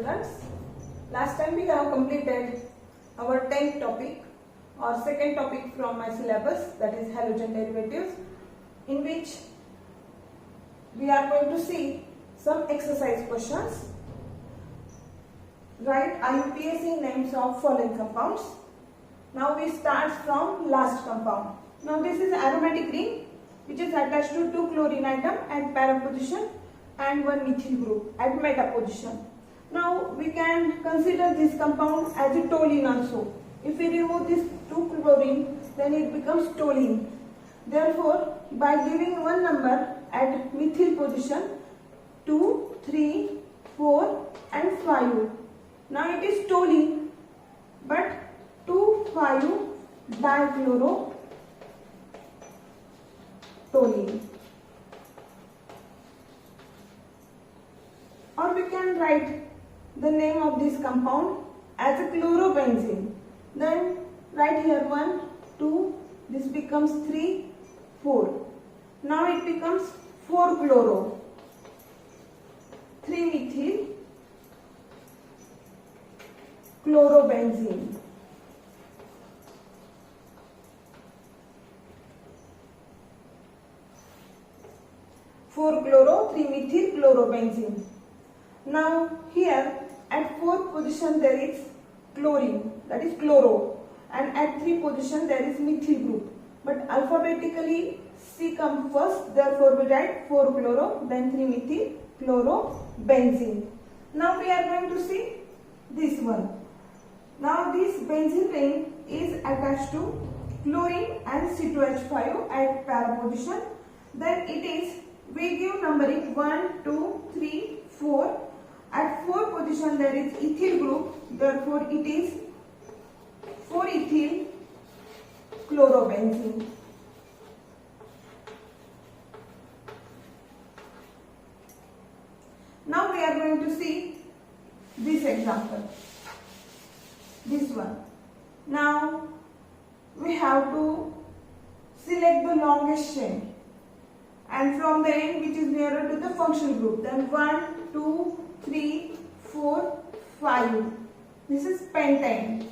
students. Last time we have completed our 10th topic or second topic from my syllabus, that is halogen derivatives, in which we are going to see some exercise questions. Write IUPAC names of following compounds. Now we start from last compound. Now this is aromatic ring which is attached to 2 chlorine atom at para position and 1 methyl group at meta position. Now we can consider this compound as a toluene also. If we remove this 2 chlorine, then it becomes toluene. Therefore, by giving one number at methyl position 2, 3, 4 and 5. Now it is toluene, but 2,5-dichlorotoluene. Or we can write the name of this compound as a chlorobenzene. Then write here 1, 2, this becomes 3, 4. Now it becomes 4-chloro, 3-methyl chlorobenzene. Four-chloro, 3-methyl chlorobenzene. Now here at 4th position there is chlorine, that is chloro, and at 3 position there is methyl group. But alphabetically C comes first, therefore we write 4-chloro, then 3-methyl chlorobenzene. Now we are going to see this one. Now this benzene ring is attached to chlorine and C2H5 at para position. Then it is, we give numbering 1, 2, 3, 4. At 4th position there is ethyl group, therefore it is 4-ethyl chlorobenzene. Now we are going to see this example, this one. Now we have to select the longest chain and from the end which is nearer to the functional group. Then 1, 2, 3, 4, 5. This is pentane.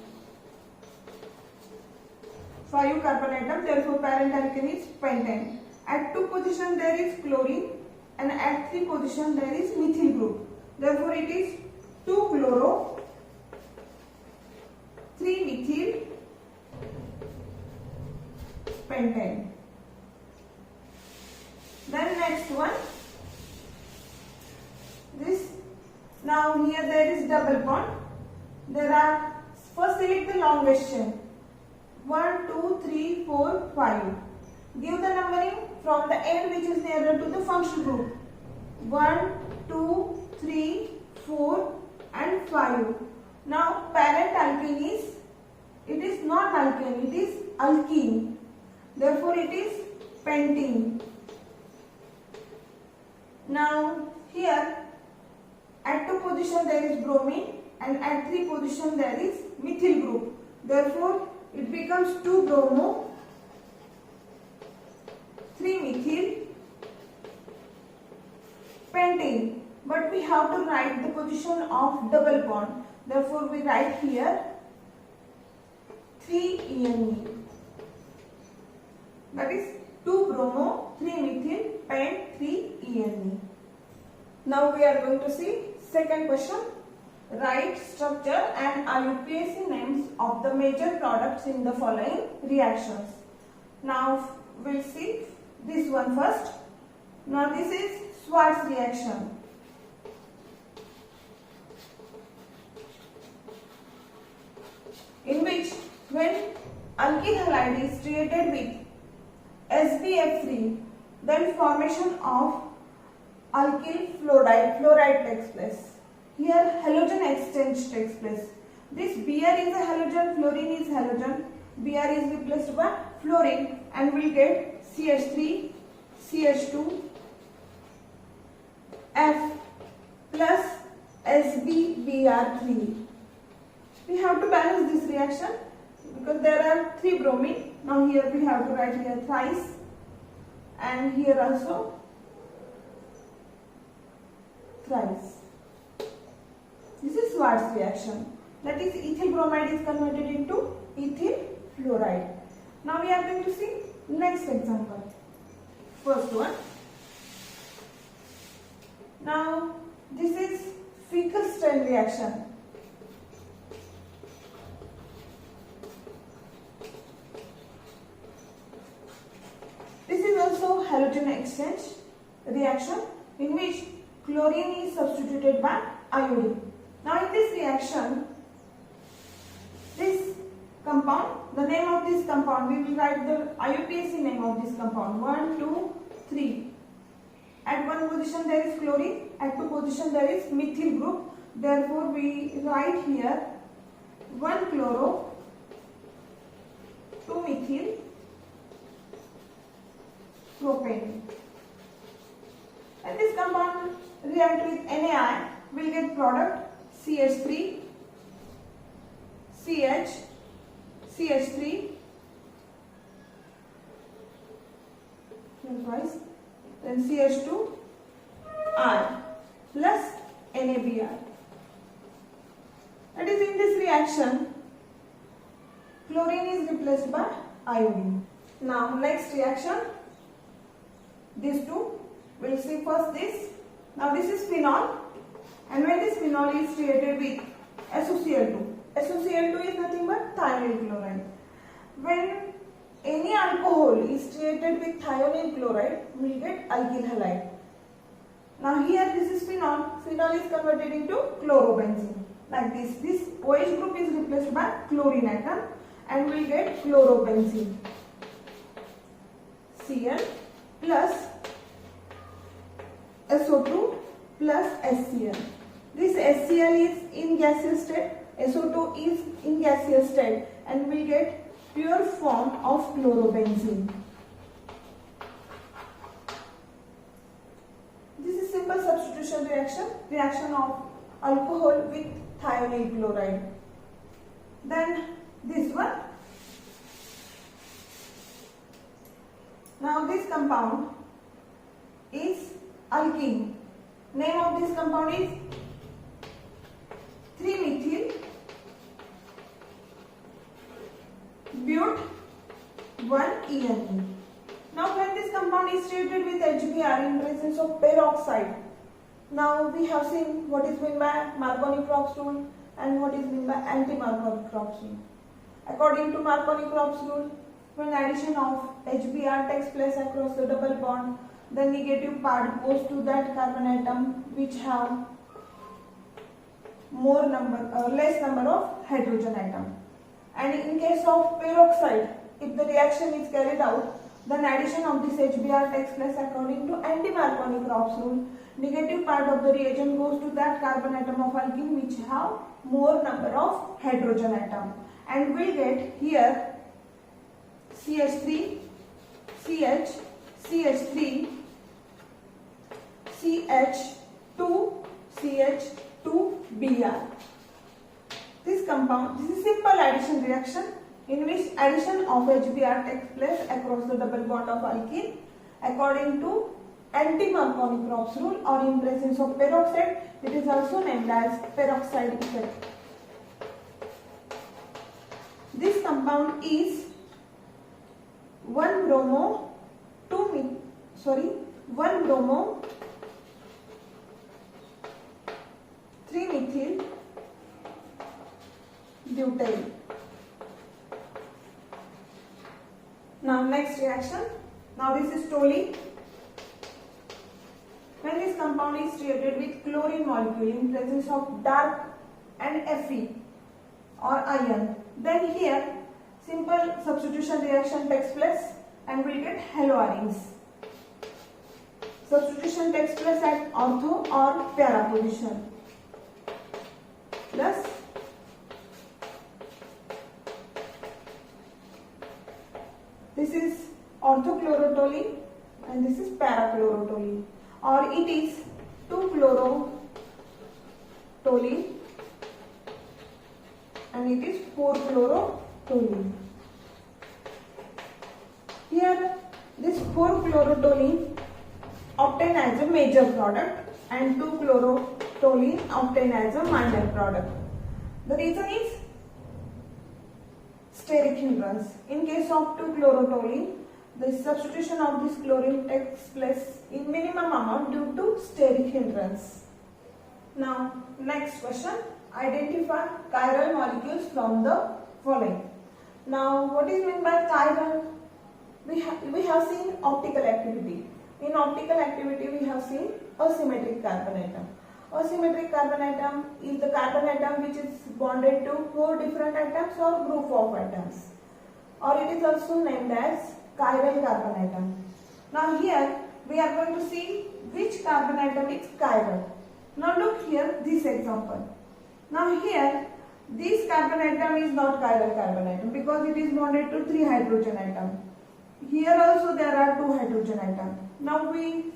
5 carbon atom, therefore parent alkane is pentane. At 2 position there is chlorine and at 3 position there is methyl group. Therefore it is 2-chloro, 3-methyl pentane. Then next one, this. Now here there is double bond. There are, first select the longest chain. 1, 2, 3, 4, 5. Give the numbering from the end which is nearer to the functional group. 1, 2, 3, 4 and 5. Now parent alkane is, it is not alkane, it is alkene. Therefore it is pentene. Now here at 2 position there is bromine and at 3 position there is methyl group. Therefore it becomes 2-bromo, 3-methyl pentane. But we have to write the position of double bond. Therefore we write here 3-ene. That is 2-bromo, 3-methyl pent, 3-ene. Now we are going to see second question. Write structure and IUPAC names of the major products in the following reactions. Now we'll see this one first. Now this is Schwarz reaction. In which when alkyl halide is treated with SBF3, then formation of alkyl fluoride takes place. Here halogen exchange takes place. This Br is a halogen, fluorine is halogen. Br is replaced by fluorine and we will get CH3, CH2, F plus SbBr3. We have to balance this reaction because there are 3 bromine. Now here we have to write here thrice and here also thrice. This is is Schwarz reaction. That is, ethyl bromide is converted into ethyl fluoride. Now we are going to see next example. First one. Now this is Finkelstein reaction. This is also halogen exchange reaction in which chlorine is substituted by iodine. Now in this reaction, this compound, the name of this compound, we will write the IUPAC name of this compound, 1, 2, 3. At one position there is chlorine, at two position there is methyl group. Therefore we write here 1 chloro, 2 methyl propane. And this compound react with NaI, will get product CH3, CH, CH3, twice, then CH2, R plus NaBr. That is, in this reaction, chlorine is replaced by iodine. Now next reaction, these two, we'll see first this. Now this is phenol, and when this phenol is treated with SOCl2, SOCl2 is nothing but thionyl chloride. When any alcohol is treated with thionyl chloride, we will get alkyl halide. Now here this is phenol, phenol is converted into chlorobenzene. Like this, this OH group is replaced by chlorine atom and we will get chlorobenzene. Cl plus SO2 plus HCl. This HCl is in gaseous state, SO2 is in gaseous state, and we get pure form of chlorobenzene. This is simple substitution reaction, reaction of alcohol with thionyl chloride. Then this one. Now this compound is alkene. Name of this compound is 3-methyl but 1-ene. Now when this compound is treated with HBr in presence of peroxide, now we have seen what is meant by Marconi-Krebs rule and what is meant by anti-Marconi-Krebs rule. According to Marconi-Krebs rule, when addition of HBr takes place across the double bond, the negative part goes to that carbon atom which have less number of hydrogen atom. And in case of peroxide, if the reaction is carried out, then addition of this HBr takes place according to anti-Marconi-Krebs rule. Negative part of the reagent goes to that carbon atom of alkene which have more number of hydrogen atom. And we'll get here CH3, CH, CH3, CH2, CH2Br. This compound, this is simple addition reaction in which addition of HBr takes place across the double bond of alkene according to anti-Marconi-Krebs rule, or in presence of peroxide, it is also named as peroxide effect. This compound is 1 bromo 3-methyl butyl. Now next reaction. Now this is toluene. When this compound is treated with chlorine molecule in presence of dark and Fe or iron, then here simple substitution reaction takes place and we get haloarenes. Substitution takes place at ortho or para position. Plus this is orthochlorotoluene and this is parachlorotoluene, or it is 2-chlorotoluene and it is 4-chlorotoluene. Here this 4-chlorotoluene obtained as a major product and 2-chlorotoluene toluene obtained as a minor product. The reason is steric hindrance. In case of 2-chlorotoluene, the substitution of this chlorine takes place in minimum amount due to steric hindrance. Now, next question. Identify chiral molecules from the following. Now, what is meant by chiral? We have seen optical activity. In optical activity, we have seen asymmetric carbon atom. Asymmetric carbon atom is the carbon atom which is bonded to 4 different atoms or group of atoms, or it is also named as chiral carbon atom. Now here we are going to see which carbon atom is chiral. Now look here, this example. Now here this carbon atom is not chiral carbon atom because it is bonded to 3 hydrogen atoms. Here also there are 2 hydrogen atoms. Now we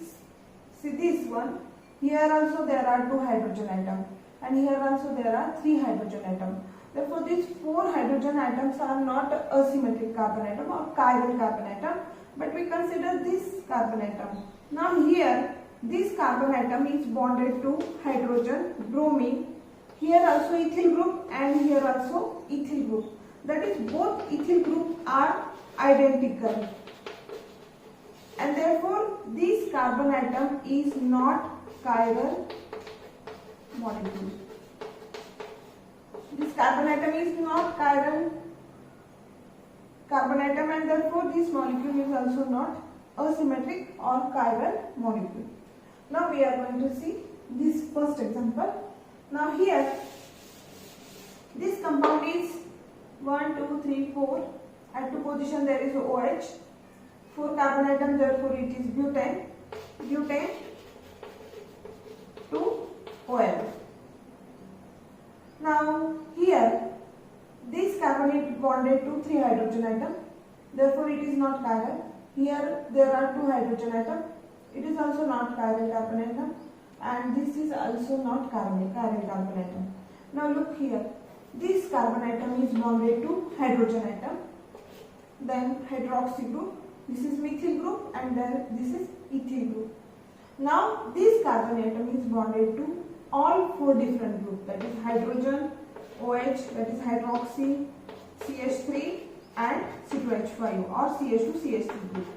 see this one. Here also there are 2 hydrogen atoms, and here also there are 3 hydrogen atoms. Therefore, these 4 hydrogen atoms are not asymmetric carbon atom or chiral carbon atom, but we consider this carbon atom. Now here this carbon atom is bonded to hydrogen, bromine. Here also ethyl group and here also ethyl group. That is, both ethyl group are identical, and therefore this carbon atom is not chiral molecule. This carbon atom is not chiral carbon atom, and therefore this molecule is also not asymmetric or chiral molecule. Now we are going to see this first example. Now here this compound is 1, 2, 3, 4. At 2 position there is OH. 4 carbon atom, therefore it is butane. Butane to OL. Now here this carbon is bonded to 3 hydrogen atoms, therefore it is not chiral. Here there are 2 hydrogen atoms, it is also not chiral carbon atom, and this is also not chiral carbon atom. Now look here, this carbon atom is bonded to hydrogen atom, then hydroxy group, this is methyl group, and then this is ethyl group. Now this carbon atom is bonded to all 4 different groups, that is hydrogen, OH, that is hydroxy, CH3 and C2H5 or CH2CH3 group.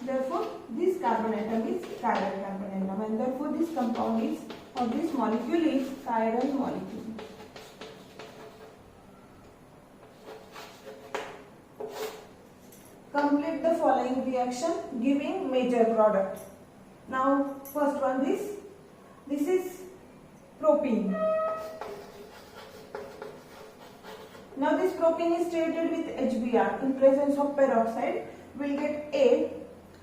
Therefore this carbon atom is chiral carbon atom, and therefore this compound is, or this molecule is chiral molecule. Complete the following reaction giving major product. Now first one, this is propene. Now this propene is treated with HBr in presence of peroxide, will get A,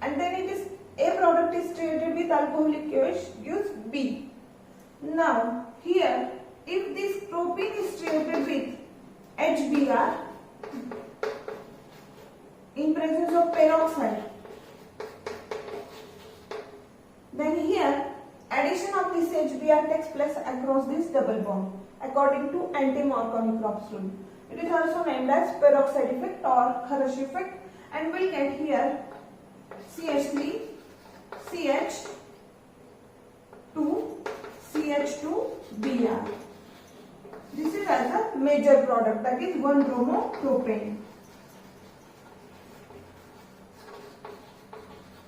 and then it is A product is treated with alcoholic KOH, gives B. Now here if this propene is treated with HBr in presence of peroxide, then here addition of this HBr takes place across this double bond according to anti-Marconi-Krebs rule. It is also named as peroxide effect or Kharash effect, and we will get here CH3, CH2, CH2Br. This is as a major product, that is 1-bromopropane.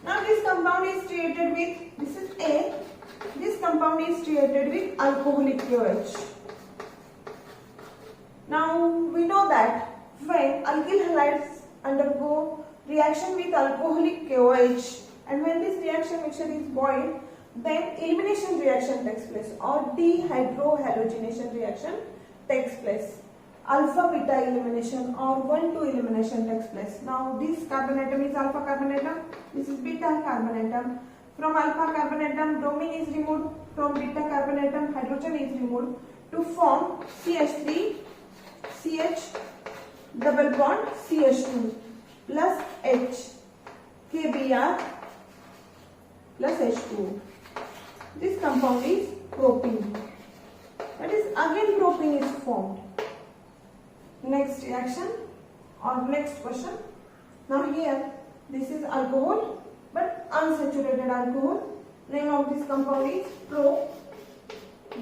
Now this compound is treated with, this is A, this compound is treated with alcoholic KOH. Now we know that when alkyl halides undergo reaction with alcoholic KOH, and when this reaction mixture is boiled, then elimination reaction takes place or dehydrohalogenation reaction takes place. Alpha beta elimination or 1,2 elimination takes place. Now this carbon atom is alpha carbon atom, this is beta carbon atom. From alpha carbon atom bromine is removed, from beta carbon atom hydrogen is removed to form CH3, CH double bond CH2 plus H, KBr plus H2O. This compound is propene. That is, again propene is formed. Next reaction or next question. Now here this is alcohol but unsaturated alcohol. Name of this compound is pro.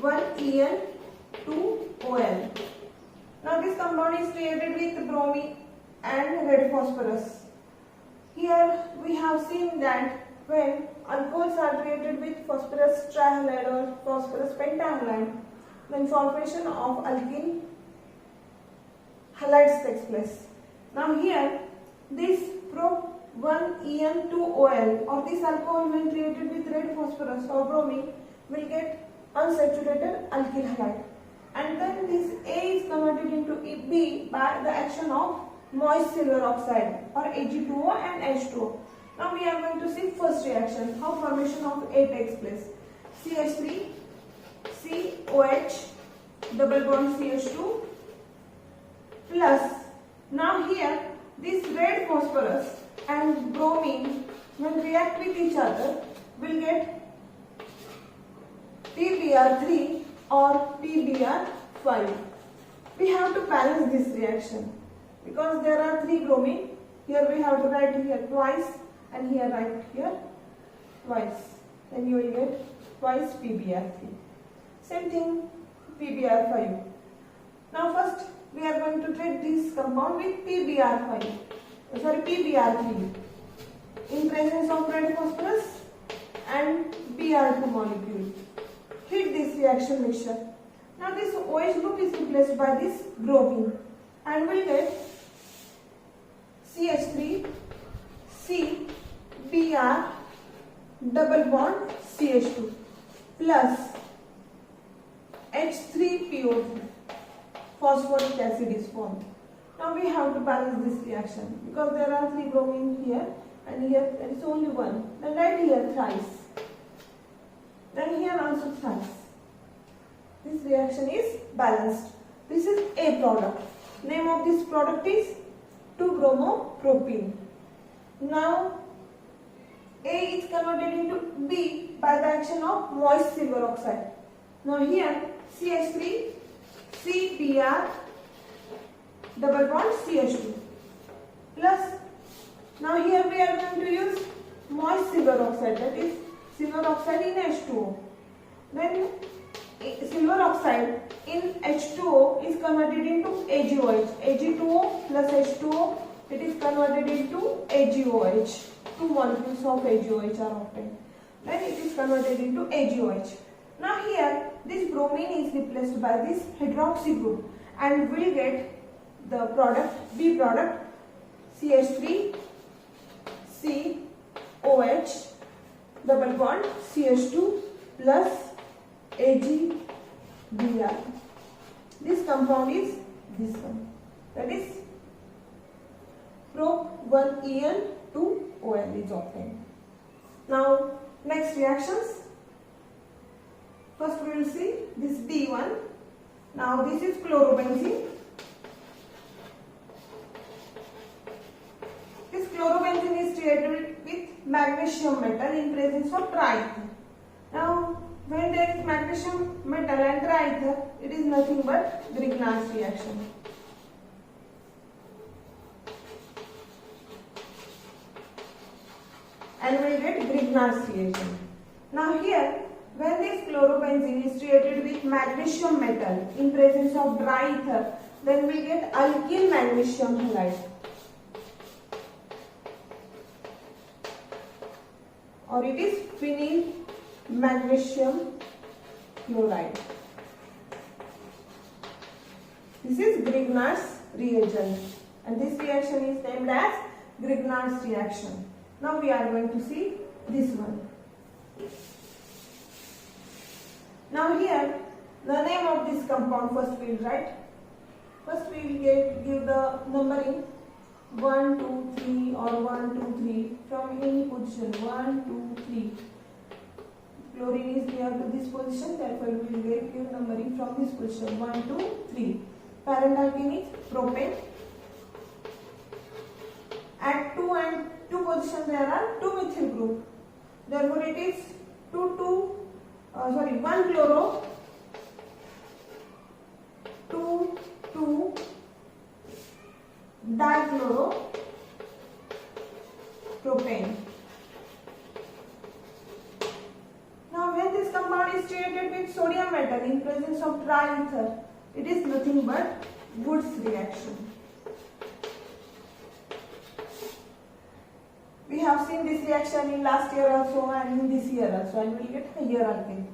1En 2OL. Now this compound is created with bromine and red phosphorus. Here we have seen that when alcohols are created with phosphorus trihalide or phosphorus pentahalide, then formation of alkene halides takes place. Now here this Pro1En2OL or this alcohol when created with red phosphorus or bromine will get unsaturated alkyl halide, and then this A is converted into B by the action of moist silver oxide or Ag2O and H2O. Now we are going to see first reaction, how formation of A takes place. CH3 COH double bond CH2 plus, now here this red phosphorus and bromine when react with each other will get PBr3 or PBr5. We have to balance this reaction because there are 3 bromine. Here we have to write here twice and here write here twice. Then you will get twice PBr3. Same thing PBr5. Now first we are going to treat this compound with PBr3 in presence of red phosphorus and Br2 molecule. Heat this reaction mixture. Now this OH group is replaced by this bromine and we will get CH3 CBr double bond CH2 plus H3PO3, phosphoric acid is formed. Now we have to balance this reaction because there are 3 bromine here and here there is only 1. Then write here thrice. Then here also thrice. This reaction is balanced. This is A product. Name of this product is 2-bromopropene. Now A is converted into B by the action of moist silver oxide. Now here CH3 CBr double bond CH2 plus, now here we are going to use moist silver oxide, that is silver oxide in H2O. Then silver oxide in H2O is converted into AgOH. Ag2O plus H2O, it is converted into AgOH. 2 molecules of AgOH are obtained. Then it is converted into AgOH. Now here this bromine is replaced by this hydroxy group and we will get the product B product CH3 COH double bond CH2 plus AgBr. This compound is this one, that is Pro1En2OL is obtained. Now next reactions. First we will see this B1. Now this is chlorobenzene. This chlorobenzene is treated with magnesium metal in presence of triether. Now when there is magnesium metal and triether, it is nothing but Grignard's reaction. And we will get Grignard's reaction. Now here, when this chlorobenzene is treated with magnesium metal in presence of dry ether, then we get alkyl magnesium halide, or it is phenyl magnesium chloride. This is Grignard's reagent and this reaction is named as Grignard's reaction. Now we are going to see this one. Now here the name of this compound first we will write. First we will give the numbering 1, 2, 3 or 1, 2, 3 from any position 1, 2, 3. Chlorine is near to this position, therefore we will give numbering from this position 1, 2, 3. Parent alkene is propane. At 2 and 2 position there are 2 methyl group. Therefore it is 1 chloro, 2 dichloro propane. Now when this compound is treated with sodium metal in dry ether. It is nothing but Woods reaction. We have seen this reaction in last year also and in this year also, and we will get higher alkane.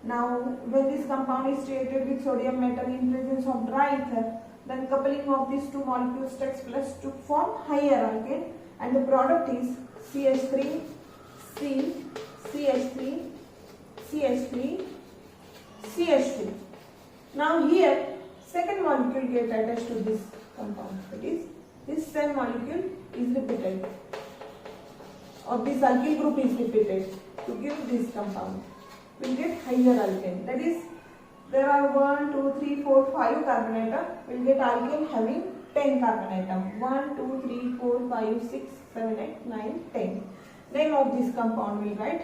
Now, when this compound is treated with sodium metal in presence of dry ether, then coupling of these two molecules takes place to form higher alkane, and the product is CH3, C, CH3, CH3, CH2. Now here, second molecule get attached to this compound. That is, this same molecule is repeated, or this alkyl group is repeated to give this compound. We will get higher alkane. That is, there are 1, 2, 3, 4, 5 carbon atom. We will get alkane having 10 carbon atom. 1, 2, 3, 4, 5, 6, 7, 8, 9, 10. Name of this compound we will write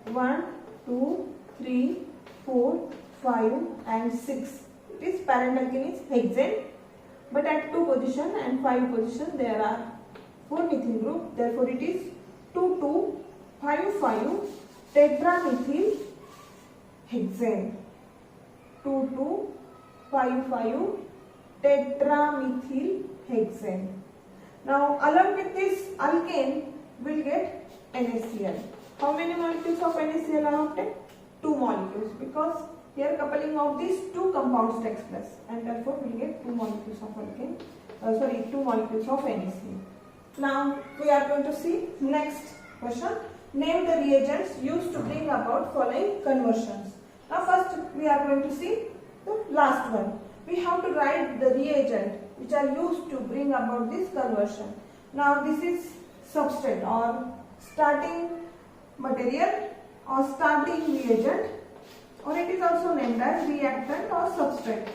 1, 2, 3, 4, 5 and 6. It is parent alkane is hexane, but at 2 position and 5 position there are 4 methyl group. Therefore it is 2, 2, 5, 5 tetramethyl hexane. 2, 2, 5, 5 tetramethyl hexane. Now along with this alkane we will get NaCl. How many molecules of NaCl are obtained? 2 molecules, because here coupling of these two compounds takes place, and therefore we will get 2 molecules of alkane. 2 molecules of NaCl. Now we are going to see next question. Name the reagents used to bring about following conversions. Now first we are going to see the last one. We have to write the reagent which are used to bring about this conversion. Now this is substrate or starting material or starting reagent, or it is also named as reactant or substrate.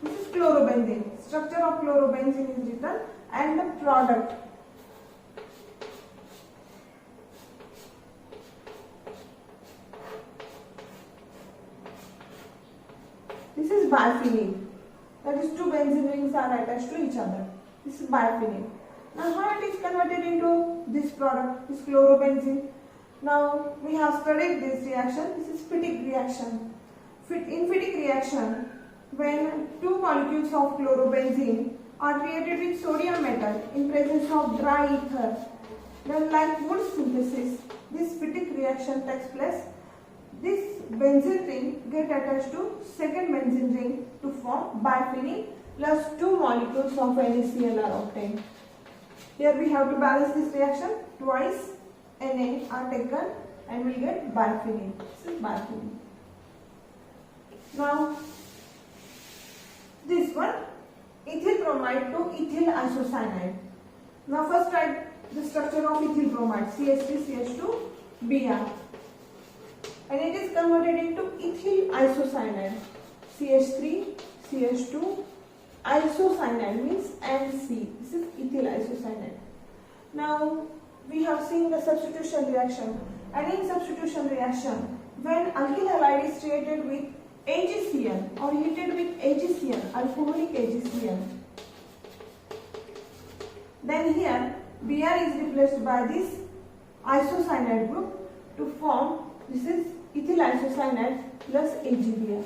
This is chlorobenzene. Structure of chlorobenzene is written, and the product. This is biophenol. That is, 2 benzene rings are attached to each other. This is biophenol. Now how it is converted into this product, this chlorobenzene? Now we have studied this reaction. This is Fittig reaction. In Fittig reaction, when 2 molecules of chlorobenzene are treated with sodium metal in presence of dry ether, then like Woods synthesis, this Fittig reaction takes place. This benzene ring get attached to second benzene ring to form biophenol plus 2 molecules of NaCl are obtained. Here we have to balance this reaction. Twice Na are taken and we get biophenol. This is biophenol. Now this one, ethyl bromide to ethyl isocyanide. Now first write the structure of ethyl bromide, CH3CH2 Br, and it is converted into ethyl isocyanide, CH3CH2 isocyanide means NC. This is ethyl isocyanide. Now we have seen the substitution reaction, and in substitution reaction, when alkyl halide is treated with AgCl or heated with AgCl, alcoholic AgCl, then here Br is replaced by this isocyanide group to form, this is ethyl isocyanide plus AgBr.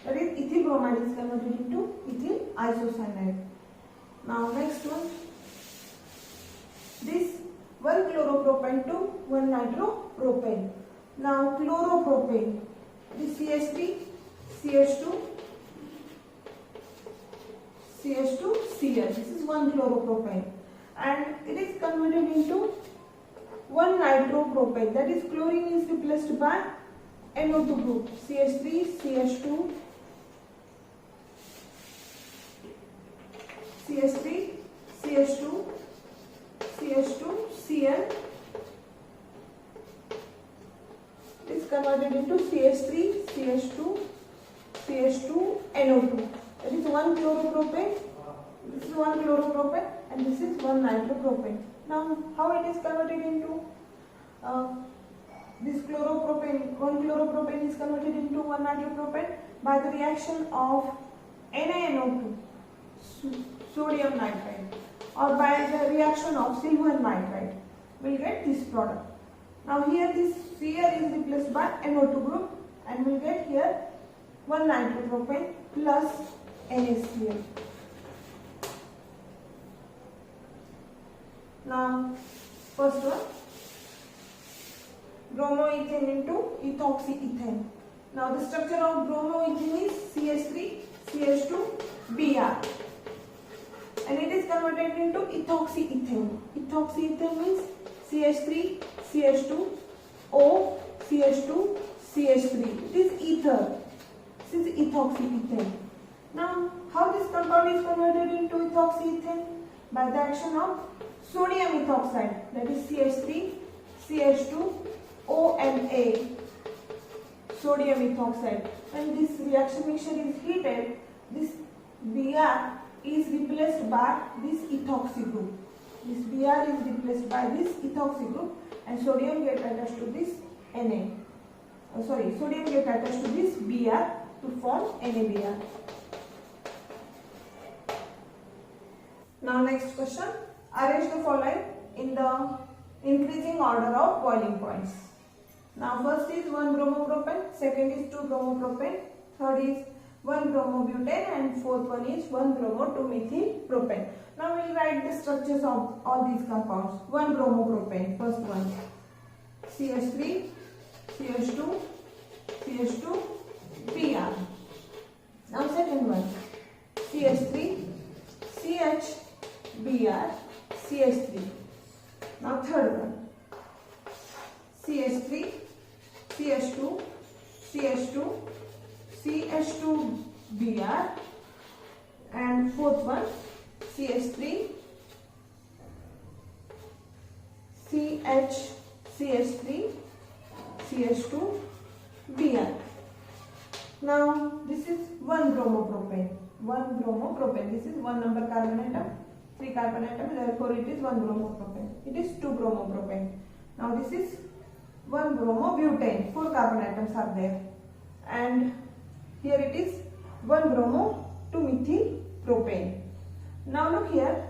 That is, ethyl bromide is converted into ethyl isocyanide. Now next one, this 1 chloropropane to 1 nitropropane. Now chloropropane, this CH3, CH2, CH2Cl. This is 1 chloropropane, and it is converted into 1 nitropropane. That is, chlorine is replaced by NO2 group, CH3, CH2, CH3, CH2, CH2Cl. It is converted into CH3, CH2, CH2, NO2. That is 1 chloropropane. This is 1 chloropropane, and this is 1 nitropropane. Now, how it is converted into this chloropropane? 1 chloropropane is converted into 1 nitropropane by the reaction of NaNO2, sodium nitrite, or by the reaction of silver nitrite. We will get this product. Now here this Cl is replaced by NO2 group, and we will get here 1 nitropropane plus NaCl. Now first one, bromoethane into ethoxyethane. Now the structure of bromoethane is CH3 CH2 Br, and it is converted into ethoxyethane. Ethoxyethane means CH3 CH2 O CH2 CH3. It is ether. This is ethoxyethane. Now how this compound is converted into ethoxyethane? By the action of sodium ethoxide, that is CH3 CH2 ONA, sodium ethoxide. When this reaction mixture is heated, this Br is replaced by this ethoxy group. This Br is replaced by this ethoxy group, and sodium get attached to this Na. Sodium get attached to this Br to form NaBr. Now next question. Arrange the following in the increasing order of boiling points. Now first is 1 bromopropane, second is 2 bromopropane, third is 1 bromobutane, and fourth one is 1 bromo-2-methylpropane. Now we will write the structures of all these compounds. 1 bromopropane, first one, CH3 CH2 CH2 Br. Now second one, CH3 CH Br CH3. Now third one, CH3 CH2 CH2 CH2 Br, and fourth one, CH3 CH3 CH2 Br. Now this is 1 bromopropane. 1 bromopropane. This is 1 number carbon atom, 3 carbon atom. Therefore, it is 1 bromopropane. It is 2 bromopropane. Now this is 1 bromobutane. 4 carbon atoms are there, and here it is 1 bromo-2-methylpropane. Now look here.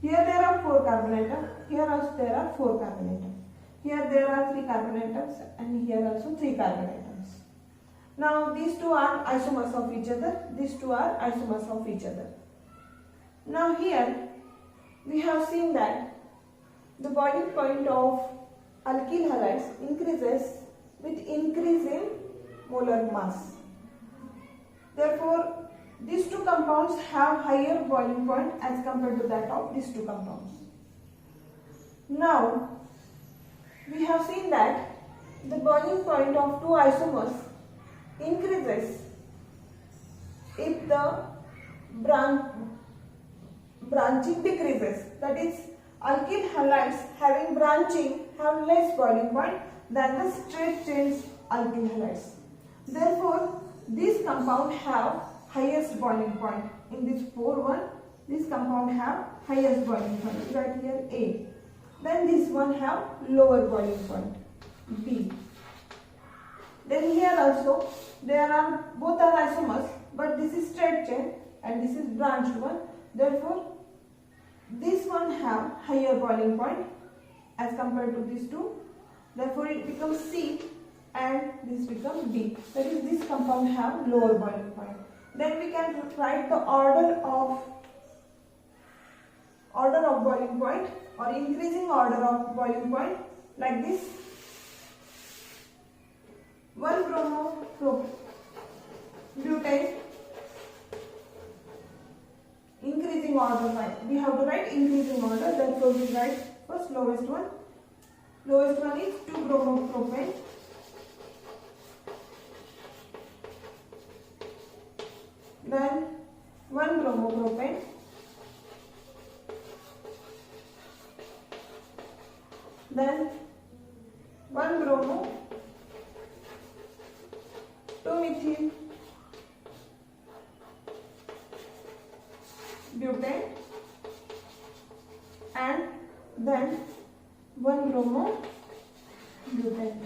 Here there are 4 carbon atoms. Here also there are 4 carbon atoms. Here there are 3 carbon atoms, and here also 3 carbon atoms. Now these two are isomers of each other. These two are isomers of each other. Now here we have seen that the boiling point of alkyl halides increases with increase in molar mass. Therefore, these two compounds have higher boiling point as compared to that of these two compounds. Now we have seen that the boiling point of two isomers increases if the branching decreases. That is, alkyl halides having branching have less boiling point than the straight chain alkyl halides. Therefore, this compound have highest boiling point. In this 4-1, this compound have highest boiling point. Right here A. Then this one have lower boiling point B. Then here also there are both are isomers, but this is straight chain and this is branched one. Therefore, this one have higher boiling point as compared to these two. Therefore, it becomes C and this becomes D. That is, this compound have lower boiling point. Then we can write the order of boiling point or increasing order of boiling point like this. 1 bromobutane, increasing order, we have to write increasing order. Therefore, we write first lowest one. Lowest one is 2 bromopropane. Then 1 bromopropane. Then 1 bromo-2-methylbutane, and then 1 bromobutane.